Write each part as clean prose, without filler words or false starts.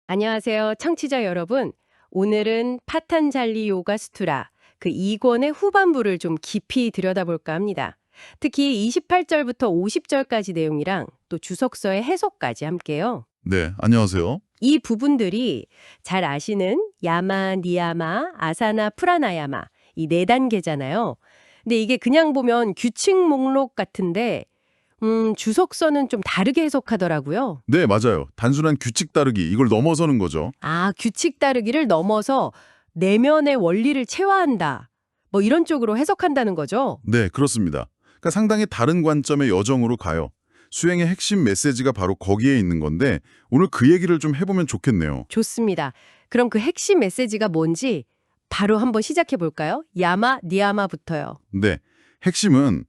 안녕하세요, 청취자 여러분. 오늘은 파탄잘리 요가 수트라 그 2권의 후반부를 좀 깊이 들여다볼까 합니다. 특히 28절부터 50절까지 내용이랑 또 주석서의 해석까지 함께요. 네, 안녕하세요. 이 부분들이 잘 아시는 야마, 니야마, 아사나, 프라나야마 이 네 단계잖아요. 근데 이게 그냥 보면 규칙 목록 같은데 주석서는 좀 다르게 해석하더라고요. 네, 맞아요. 단순한 규칙 따르기, 이걸 넘어서는 거죠. 아, 규칙 따르기를 넘어서 내면의 원리를 체화한다. 뭐 이런 쪽으로 해석한다는 거죠. 네, 그렇습니다. 그러니까 상당히 다른 관점의 여정으로 가요. 수행의 핵심 메시지가 바로 거기에 있는 건데 오늘 그 얘기를 좀 해보면 좋겠네요. 좋습니다. 그럼 그 핵심 메시지가 뭔지 바로 한번 시작해 볼까요? 야마, 니야마부터요. 네, 핵심은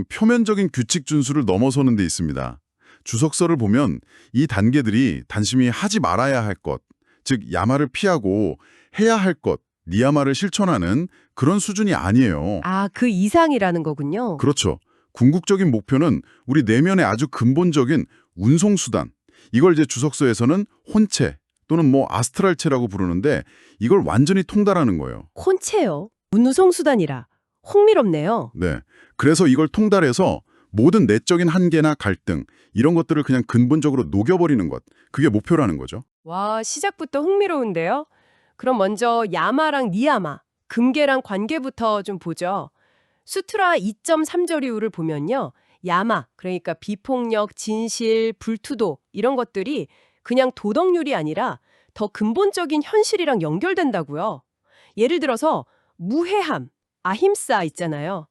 표면적인 규칙 준수를 넘어서는 데 있습니다. 주석서를 보면 이 단계들이 단심히 하지 말아야 할 것, 즉 야마를 피하고 해야 할 것, 니야마를 실천하는 그런 수준이 아니에요. 아, 그 이상이라는 거군요. 그렇죠. 궁극적인 목표는 우리 내면의 아주 근본적인 운송수단. 이걸 이제 주석서에서는 혼체 또는 뭐 아스트랄체라고 부르는데 이걸 완전히 통달하는 거예요. 혼체요. 운송수단이라. 흥미롭네요. 네. 그래서 이걸 통달해서 모든 내적인 한계나 갈등 이런 것들을 그냥 근본적으로 녹여버리는 것. 그게 목표라는 거죠. 와, 시작부터 흥미로운데요? 그럼 먼저 야마랑 니야마, 금계랑 관계부터 좀 보죠. 수트라 2.3절 이후를 보면요. 야마, 그러니까 비폭력, 진실, 불투도 이런 것들이 그냥 도덕률이 아니라 더 근본적인 현실이랑 연결된다고요. 예를 들어서 무해함, 아힘사 있잖아요.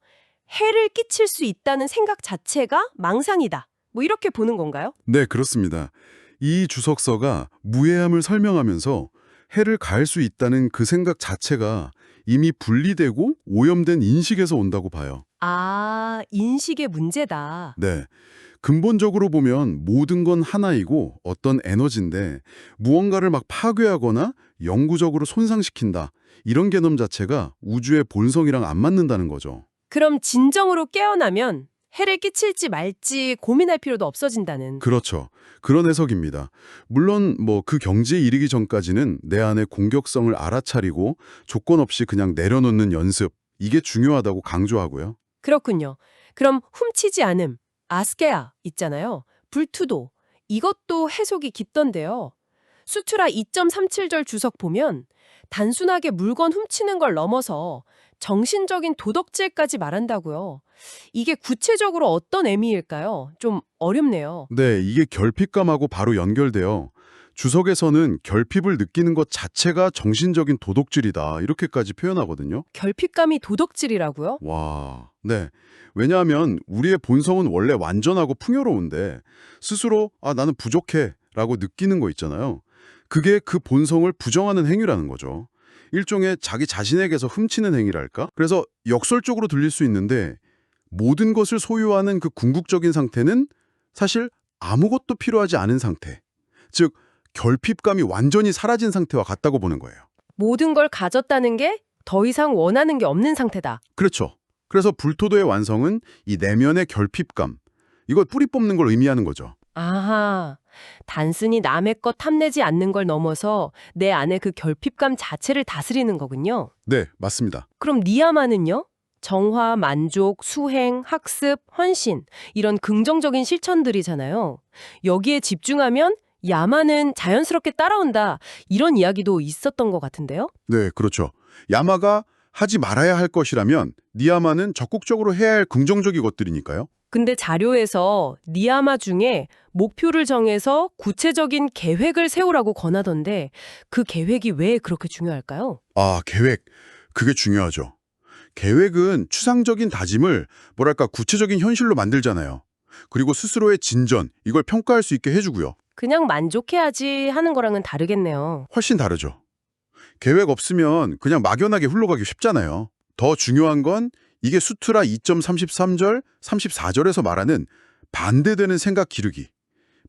해를 끼칠 수 있다는 생각 자체가 망상이다. 뭐 이렇게 보는 건가요? 네, 그렇습니다. 이 주석서가 무해함을 설명하면서 해를 가할 수 있다는 그 생각 자체가 이미 분리되고 오염된 인식에서 온다고 봐요. 아, 인식의 문제다. 네. 근본적으로 보면 모든 건 하나이고 어떤 에너지인데 무언가를 막 파괴하거나 영구적으로 손상시킨다. 이런 개념 자체가 우주의 본성이랑 안 맞는다는 거죠. 그럼 진정으로 깨어나면 해를 끼칠지 말지 고민할 필요도 없어진다는. 그렇죠. 그런 해석입니다. 물론 뭐 그 경지에 이르기 전까지는 내 안의 공격성을 알아차리고 조건 없이 그냥 내려놓는 연습, 이게 중요하다고 강조하고요. 그렇군요. 그럼 훔치지 않음, 아스케아 있잖아요. 불투도. 이것도 해석이 깊던데요. 수트라 2.37절 주석 보면 단순하게 물건 훔치는 걸 넘어서 정신적인 도덕질까지 말한다고요. 이게 구체적으로 어떤 의미일까요? 좀 어렵네요. 네, 이게 결핍감하고 바로 연결돼요. 주석에서는 결핍을 느끼는 것 자체가 정신적인 도덕질이다. 이렇게까지 표현하거든요. 결핍감이 도덕질이라고요? 와, 네. 왜냐하면 우리의 본성은 원래 완전하고 풍요로운데 스스로 나는 부족해 라고 느끼는 거 있잖아요. 그게 그 본성을 부정하는 행위라는 거죠. 일종의 자기 자신에게서 훔치는 행위랄까? 그래서 역설적으로 들릴 수 있는데 모든 것을 소유하는 그 궁극적인 상태는 사실 아무것도 필요하지 않은 상태. 즉, 결핍감이 완전히 사라진 상태와 같다고 보는 거예요. 모든 걸 가졌다는 게 더 이상 원하는 게 없는 상태다. 그렇죠. 그래서 불토도의 완성은 이 내면의 결핍감, 이걸 뿌리 뽑는 걸 의미하는 거죠. 아하, 단순히 남의 것 탐내지 않는 걸 넘어서 내 안에 그 결핍감 자체를 다스리는 거군요. 네, 맞습니다. 그럼 니야마는요? 정화, 만족, 수행, 학습, 헌신 이런 긍정적인 실천들이잖아요. 여기에 집중하면 야마는 자연스럽게 따라온다. 이런 이야기도 있었던 것 같은데요. 네, 그렇죠. 야마가 하지 말아야 할 것이라면 니야마는 적극적으로 해야 할 긍정적인 것들이니까요. 근데 자료에서 니야마 중에 목표를 정해서 구체적인 계획을 세우라고 권하던데 그 계획이 왜 그렇게 중요할까요? 계획. 그게 중요하죠. 계획은 추상적인 다짐을 뭐랄까 구체적인 현실로 만들잖아요. 그리고 스스로의 진전, 이걸 평가할 수 있게 해주고요. 그냥 만족해야지 하는 거랑은 다르겠네요. 훨씬 다르죠. 계획 없으면 그냥 막연하게 흘러가기 쉽잖아요. 더 중요한 건 이게 수트라 2.33절, 34절에서 말하는 반대되는 생각 기르기.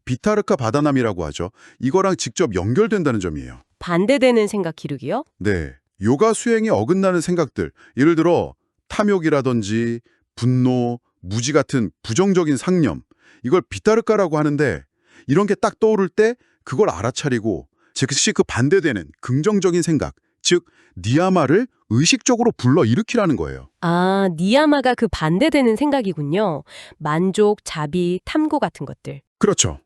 비타르카 바다남이라고 하죠. 이거랑 직접 연결된다는 점이에요. 반대되는 생각 기르기요? 네. 요가 수행에 어긋나는 생각들, 예를 들어 탐욕이라든지 분노, 무지 같은 부정적인 상념, 이걸 비타르카라고 하는데 이런 게 딱 떠오를 때 그걸 알아차리고 즉시 그 반대되는 긍정적인 생각, 즉 니야마를 의식적으로 불러일으키라는 거예요. 아, 니야마가 그 반대되는 생각이군요. 만족, 자비, 탐구 같은 것들. 그렇죠.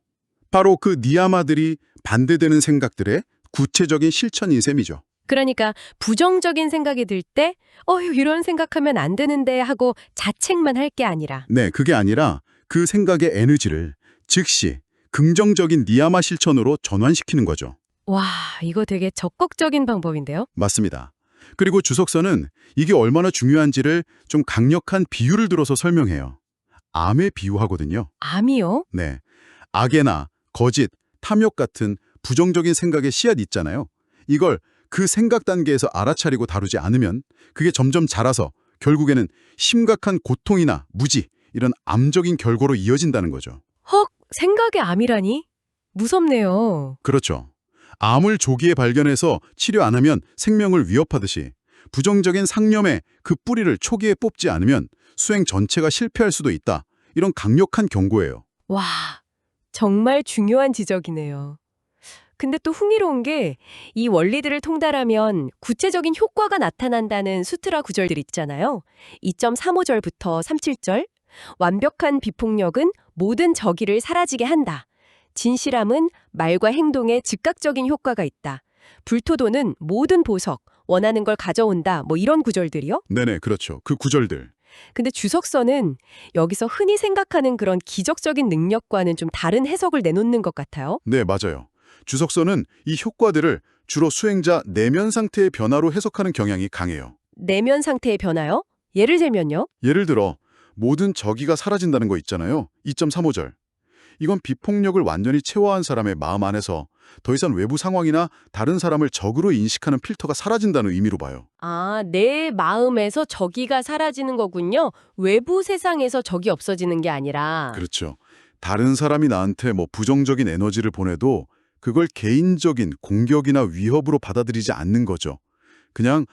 바로 그 니야마들이 반대되는 생각들의 구체적인 실천인 셈이죠. 그러니까 부정적인 생각이 들 때 어휴 이런 생각하면 안 되는데 하고 자책만 할 게 아니라 네, 그게 아니라 그 생각의 에너지를 즉시 긍정적인 니야마 실천으로 전환시키는 거죠. 와 이거 되게 적극적인 방법인데요. 맞습니다. 그리고 주석서는 이게 얼마나 중요한지를 좀 강력한 비유를 들어서 설명해요. 암에 비유하거든요. 암이요? 네. 악에나 거짓, 탐욕 같은 부정적인 생각의 씨앗 있잖아요. 이걸 그 생각 단계에서 알아차리고 다루지 않으면 그게 점점 자라서 결국에는 심각한 고통이나 무지, 이런 암적인 결과로 이어진다는 거죠. 헉 생각의 암이라니? 무섭네요. 그렇죠. 암을 조기에 발견해서 치료 안 하면 생명을 위협하듯이 부정적인 상념의 그 뿌리를 초기에 뽑지 않으면 수행 전체가 실패할 수도 있다. 이런 강력한 경고예요. 와 정말 중요한 지적이네요. 근데 또 흥미로운 게 이 원리들을 통달하면 구체적인 효과가 나타난다는 수트라 구절들 있잖아요. 2.35절부터 37절. 완벽한 비폭력은 모든 적의를 사라지게 한다. 진실함은 말과 행동에 즉각적인 효과가 있다. 불토도는 모든 보석, 원하는 걸 가져온다. 뭐 이런 구절들이요. 네네, 그렇죠. 그 구절들. 근데 주석서는 여기서 흔히 생각하는 그런 기적적인 능력과는 좀 다른 해석을 내놓는 것 같아요. 네, 맞아요. 주석서는 이 효과들을 주로 수행자 내면 상태의 변화로 해석하는 경향이 강해요. 내면 상태의 변화요? 예를 들면요? 예를 들어 모든 적의가 사라진다는 거 있잖아요. 2.35절. 이건 비폭력을 완전히 체화한 사람의 마음 안에서 더 이상 외부 상황이나 다른 사람을 적으로 인식하는 필터가 사라진다는 의미로 봐요. 아, 내 마음에서 적이가 사라지는 거군요. 외부 세상에서 적이 없어지는 게 아니라. 그렇죠. 다른 사람이 나한테 뭐 부정적인 에너지를 보내도 그걸 개인적인 공격이나 위협으로 받아들이지 않는 거죠. 그냥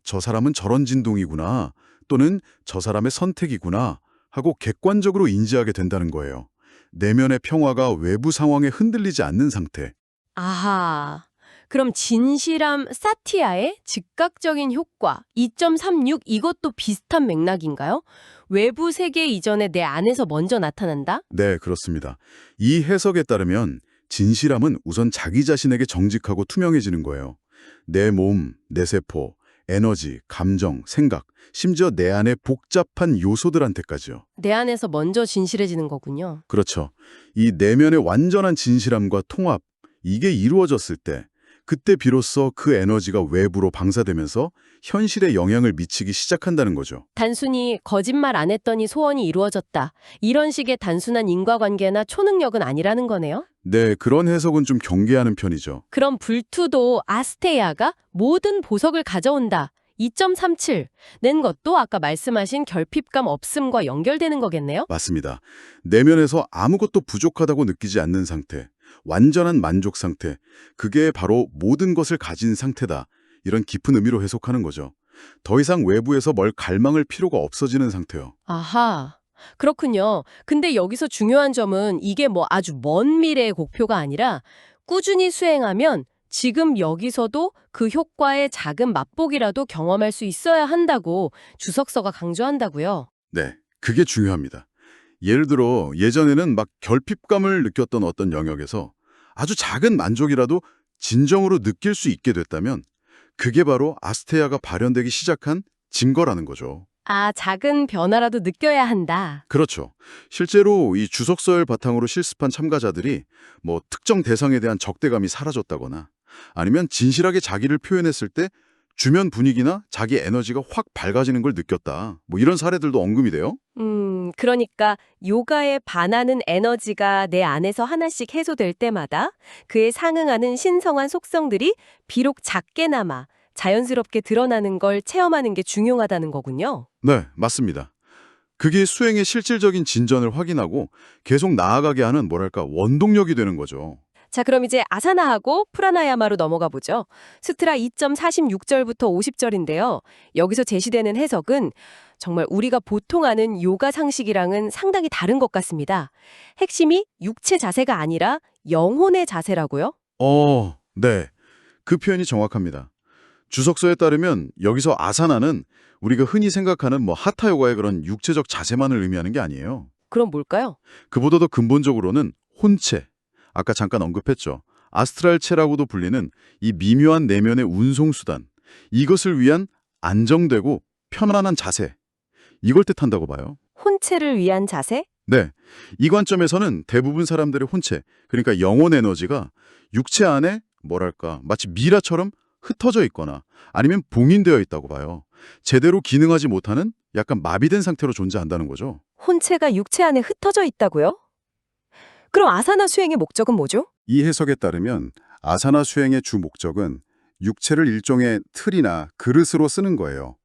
저 사람은 저런 진동이구나 또는 저 사람의 선택이구나 하고 객관적으로 인지하게 된다는 거예요. 내면의 평화가 외부 상황에 흔들리지 않는 상태. 아하. 그럼 진실함 사티아의 즉각적인 효과 2.36 이것도 비슷한 맥락인가요? 외부 세계 이전에 내 안에서 먼저 나타난다? 네, 그렇습니다. 이 해석에 따르면 진실함은 우선 자기 자신에게 정직하고 투명해지는 거예요. 내 몸, 내 세포, 에너지, 감정, 생각, 심지어 내 안의 복잡한 요소들한테까지요. 내 안에서 먼저 진실해지는 거군요. 그렇죠. 이 내면의 완전한 진실함과 통합, 이게 이루어졌을 때 그때 비로소 그 에너지가 외부로 방사되면서 현실에 영향을 미치기 시작한다는 거죠. 단순히 거짓말 안 했더니 소원이 이루어졌다. 이런 식의 단순한 인과관계나 초능력은 아니라는 거네요. 네, 그런 해석은 좀 경계하는 편이죠. 그럼 불투도 아스테야가 모든 보석을 가져온다. 2.37 낸 것도 아까 말씀하신 결핍감 없음과 연결되는 거겠네요? 맞습니다. 내면에서 아무것도 부족하다고 느끼지 않는 상태, 완전한 만족 상태, 그게 바로 모든 것을 가진 상태다. 이런 깊은 의미로 해석하는 거죠. 더 이상 외부에서 뭘 갈망할 필요가 없어지는 상태요. 아하. 그렇군요. 근데 여기서 중요한 점은 이게 뭐 아주 먼 미래의 목표가 아니라 꾸준히 수행하면 지금 여기서도 그 효과의 작은 맛보기라도 경험할 수 있어야 한다고 주석서가 강조한다고요. 네, 그게 중요합니다. 예를 들어 예전에는 막 결핍감을 느꼈던 어떤 영역에서 아주 작은 만족이라도 진정으로 느낄 수 있게 됐다면 그게 바로 아스테아가 발현되기 시작한 증거라는 거죠. 아, 작은 변화라도 느껴야 한다. 그렇죠. 실제로 이 주석서를 바탕으로 실습한 참가자들이 뭐 특정 대상에 대한 적대감이 사라졌다거나 아니면 진실하게 자기를 표현했을 때 주변 분위기나 자기 에너지가 확 밝아지는 걸 느꼈다. 뭐 이런 사례들도 언급이 돼요. 그러니까 요가에 반하는 에너지가 내 안에서 하나씩 해소될 때마다 그에 상응하는 신성한 속성들이 비록 작게나마 자연스럽게 드러나는 걸 체험하는 게 중요하다는 거군요. 네, 맞습니다. 그게 수행의 실질적인 진전을 확인하고 계속 나아가게 하는 뭐랄까 원동력이 되는 거죠. 자, 그럼 이제 아사나하고 프라나야마로 넘어가 보죠. 수트라 2.46절부터 50절인데요. 여기서 제시되는 해석은 정말 우리가 보통 아는 요가 상식이랑은 상당히 다른 것 같습니다. 핵심이 육체 자세가 아니라 영혼의 자세라고요? 네, 그 표현이 정확합니다. 주석서에 따르면 여기서 아사나는 우리가 흔히 생각하는 하타 요가의 그런 육체적 자세만을 의미하는 게 아니에요. 그럼 뭘까요? 그보다 더 근본적으로는 혼체, 아까 잠깐 언급했죠. 아스트랄체라고도 불리는 이 미묘한 내면의 운송수단, 이것을 위한 안정되고 편안한 자세, 이걸 뜻한다고 봐요. 혼체를 위한 자세? 네, 이 관점에서는 대부분 사람들의 혼체, 그러니까 영혼 에너지가 육체 안에 마치 미라처럼 흩어져 있거나 아니면 봉인되어 있다고 봐요. 제대로 기능하지 못하는 약간 마비된 상태로 존재한다는 거죠. 혼체가 육체 안에 흩어져 있다고요? 그럼 아사나 수행의 목적은 뭐죠? 이 해석에 따르면 아사나 수행의 주 목적은 육체를 일종의 틀이나 그릇으로 쓰는 거예요.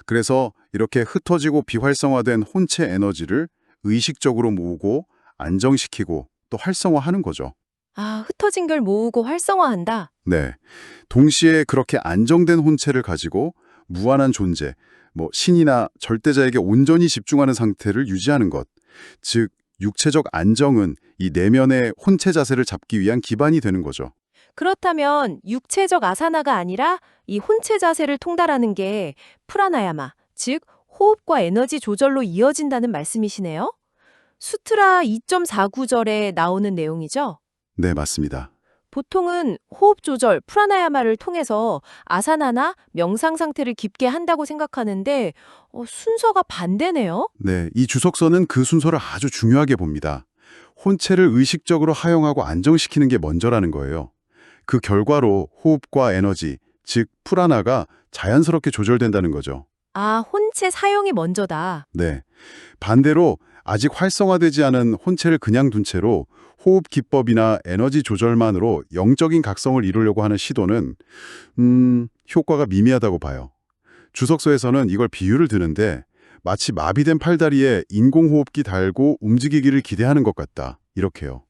그래서 이렇게 흩어지고 비활성화된 혼체 에너지를 의식적으로 모으고 안정시키고 또 활성화하는 거죠. 아, 흩어진 걸 모으고 활성화한다. 네. 동시에 그렇게 안정된 혼체를 가지고 무한한 존재, 신이나 절대자에게 온전히 집중하는 상태를 유지하는 것. 즉, 육체적 안정은 이 내면의 혼체 자세를 잡기 위한 기반이 되는 거죠. 그렇다면 육체적 아사나가 아니라 이 혼체 자세를 통달하는 게 프라나야마, 즉 호흡과 에너지 조절로 이어진다는 말씀이시네요. 수트라 2.49절에 나오는 내용이죠. 네, 맞습니다. 보통은 호흡 조절, 프라나야마를 통해서 아사나나 명상 상태를 깊게 한다고 생각하는데 순서가 반대네요. 네, 이 주석서는 그 순서를 아주 중요하게 봅니다. 혼체를 의식적으로 하용하고 안정시키는 게 먼저라는 거예요. 그 결과로 호흡과 에너지, 즉 프라나가 자연스럽게 조절된다는 거죠. 아, 혼체 사용이 먼저다. 네. 반대로 아직 활성화되지 않은 혼체를 그냥 둔 채로 호흡 기법이나 에너지 조절만으로 영적인 각성을 이루려고 하는 시도는 효과가 미미하다고 봐요. 주석서에서는 이걸 비유를 드는데 마치 마비된 팔다리에 인공호흡기 달고 움직이기를 기대하는 것 같다. 이렇게요.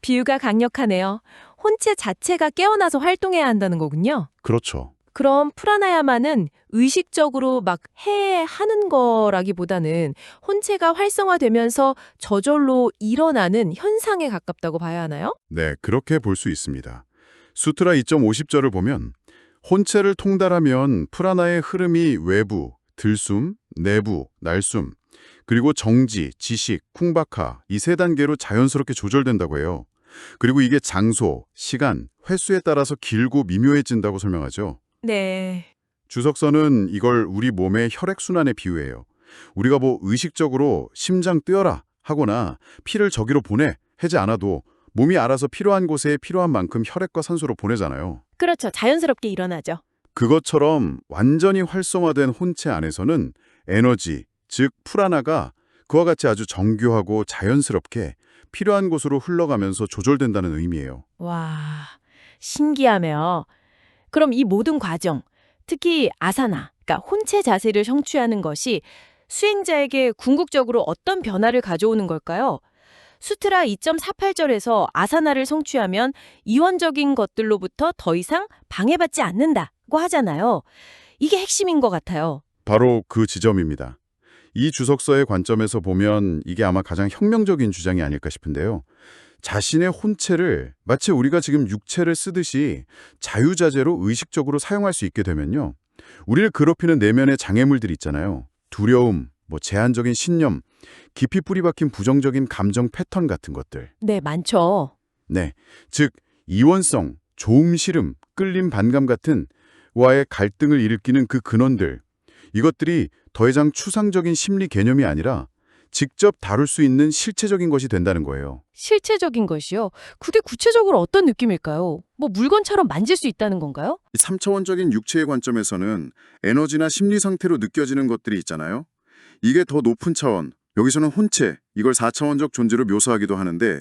비유가 강력하네요. 혼체 자체가 깨어나서 활동해야 한다는 거군요. 그렇죠. 그럼 프라나야마는 의식적으로 막 하는 거라기보다는 혼체가 활성화되면서 저절로 일어나는 현상에 가깝다고 봐야 하나요? 네, 그렇게 볼 수 있습니다. 수트라 2.50절을 보면 혼체를 통달하면 프라나의 흐름이 외부, 들숨, 내부, 날숨, 그리고 정지, 지식, 쿵바카 이 세 단계로 자연스럽게 조절된다고 해요. 그리고 이게 장소, 시간, 횟수에 따라서 길고 미묘해진다고 설명하죠. 네. 주석서는 이걸 우리 몸의 혈액순환에 비유해요. 우리가 의식적으로 심장 뛰어라 하거나 피를 저기로 보내 하지 않아도 몸이 알아서 필요한 곳에 필요한 만큼 혈액과 산소를 보내잖아요. 그렇죠. 자연스럽게 일어나죠. 그것처럼 완전히 활성화된 혼체 안에서는 에너지, 즉 프라나가 그와 같이 아주 정교하고 자연스럽게 필요한 곳으로 흘러가면서 조절된다는 의미예요. 와, 신기하네요. 그럼 이 모든 과정, 특히 아사나, 그러니까 혼체 자세를 성취하는 것이 수행자에게 궁극적으로 어떤 변화를 가져오는 걸까요? 수트라 2.48절에서 아사나를 성취하면 이원적인 것들로부터 더 이상 방해받지 않는다고 하잖아요. 이게 핵심인 것 같아요. 바로 그 지점입니다. 이 주석서의 관점에서 보면 이게 아마 가장 혁명적인 주장이 아닐까 싶은데요. 자신의 혼체를 마치 우리가 지금 육체를 쓰듯이 자유자재로 의식적으로 사용할 수 있게 되면요. 우리를 괴롭히는 내면의 장애물들이 있잖아요. 두려움, 제한적인 신념, 깊이 뿌리박힌 부정적인 감정 패턴 같은 것들. 네, 많죠. 네, 즉 이원성, 조음 싫음, 끌림 반감 같은 와의 갈등을 일으키는 그 근원들. 이것들이 더 이상 추상적인 심리 개념이 아니라 직접 다룰 수 있는 실체적인 것이 된다는 거예요. 실체적인 것이요? 그게 구체적으로 어떤 느낌일까요? 물건처럼 만질 수 있다는 건가요? 3차원적인 육체의 관점에서는 에너지나 심리 상태로 느껴지는 것들이 있잖아요. 이게 더 높은 차원, 여기서는 혼체, 이걸 4차원적 존재로 묘사하기도 하는데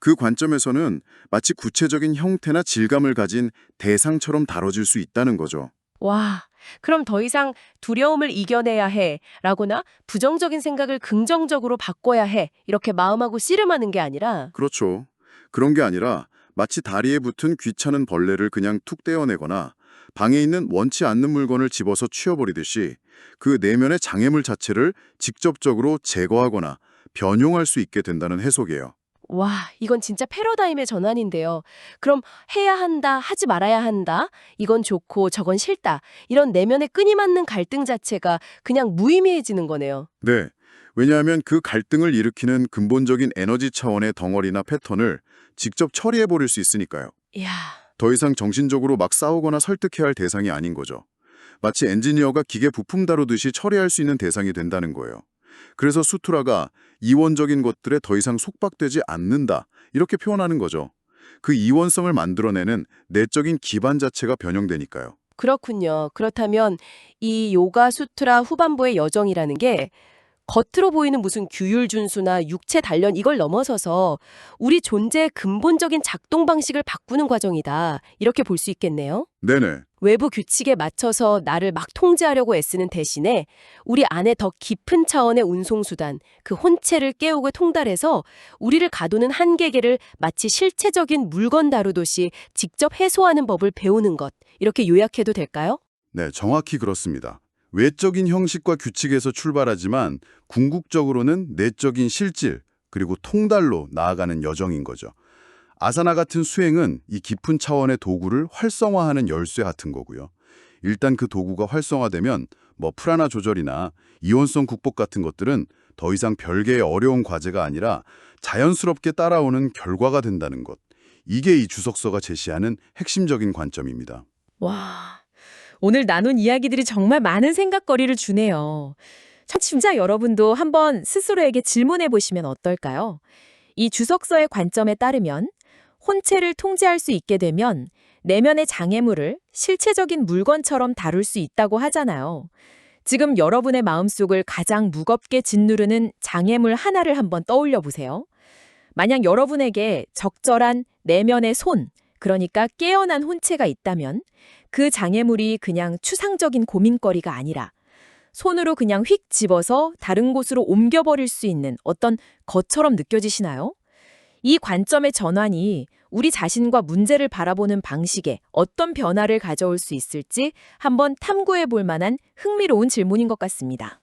그 관점에서는 마치 구체적인 형태나 질감을 가진 대상처럼 다뤄질 수 있다는 거죠. 와, 그럼 더 이상 두려움을 이겨내야 해 라거나 부정적인 생각을 긍정적으로 바꿔야 해 이렇게 마음하고 씨름하는 게 아니라 그렇죠. 그런 게 아니라 마치 다리에 붙은 귀찮은 벌레를 그냥 툭 떼어내거나 방에 있는 원치 않는 물건을 집어서 치워버리듯이 그 내면의 장애물 자체를 직접적으로 제거하거나 변용할 수 있게 된다는 해석이에요. 와, 이건 진짜 패러다임의 전환인데요. 그럼 해야 한다, 하지 말아야 한다, 이건 좋고 저건 싫다, 이런 내면의 끊임없는 갈등 자체가 그냥 무의미해지는 거네요. 네. 왜냐하면 그 갈등을 일으키는 근본적인 에너지 차원의 덩어리나 패턴을 직접 처리해 버릴 수 있으니까요. 이야, 더 이상 정신적으로 막 싸우거나 설득해야 할 대상이 아닌 거죠. 마치 엔지니어가 기계 부품 다루듯이 처리할 수 있는 대상이 된다는 거예요. 그래서 수투라가 이원적인 것들에 더 이상 속박되지 않는다, 이렇게 표현하는 거죠. 그 이원성을 만들어내는 내적인 기반 자체가 변형되니까요. 그렇군요. 그렇다면 이 요가 수트라 후반부의 여정이라는 게 겉으로 보이는 무슨 규율 준수나 육체 단련 이걸 넘어서서 우리 존재의 근본적인 작동 방식을 바꾸는 과정이다. 이렇게 볼 수 있겠네요. 네네. 외부 규칙에 맞춰서 나를 막 통제하려고 애쓰는 대신에 우리 안에 더 깊은 차원의 운송수단, 그 혼체를 깨우고 통달해서 우리를 가두는 한계계를 마치 실체적인 물건 다루듯이 직접 해소하는 법을 배우는 것. 이렇게 요약해도 될까요? 네, 정확히 그렇습니다. 외적인 형식과 규칙에서 출발하지만 궁극적으로는 내적인 실질, 그리고 통달로 나아가는 여정인 거죠. 아사나 같은 수행은 이 깊은 차원의 도구를 활성화하는 열쇠 같은 거고요. 일단 그 도구가 활성화되면 프라나 조절이나 이온성 국복 같은 것들은 더 이상 별개의 어려운 과제가 아니라 자연스럽게 따라오는 결과가 된다는 것. 이게 이 주석서가 제시하는 핵심적인 관점입니다. 와, 오늘 나눈 이야기들이 정말 많은 생각거리를 주네요. 청취자 여러분도 한번 스스로에게 질문해 보시면 어떨까요? 이 주석서의 관점에 따르면 혼체를 통제할 수 있게 되면 내면의 장애물을 실체적인 물건처럼 다룰 수 있다고 하잖아요. 지금 여러분의 마음속을 가장 무겁게 짓누르는 장애물 하나를 한번 떠올려 보세요. 만약 여러분에게 적절한 내면의 손, 그러니까 깨어난 혼체가 있다면 그 장애물이 그냥 추상적인 고민거리가 아니라 손으로 그냥 휙 집어서 다른 곳으로 옮겨버릴 수 있는 어떤 것처럼 느껴지시나요? 이 관점의 전환이 우리 자신과 문제를 바라보는 방식에 어떤 변화를 가져올 수 있을지 한번 탐구해 볼 만한 흥미로운 질문인 것 같습니다.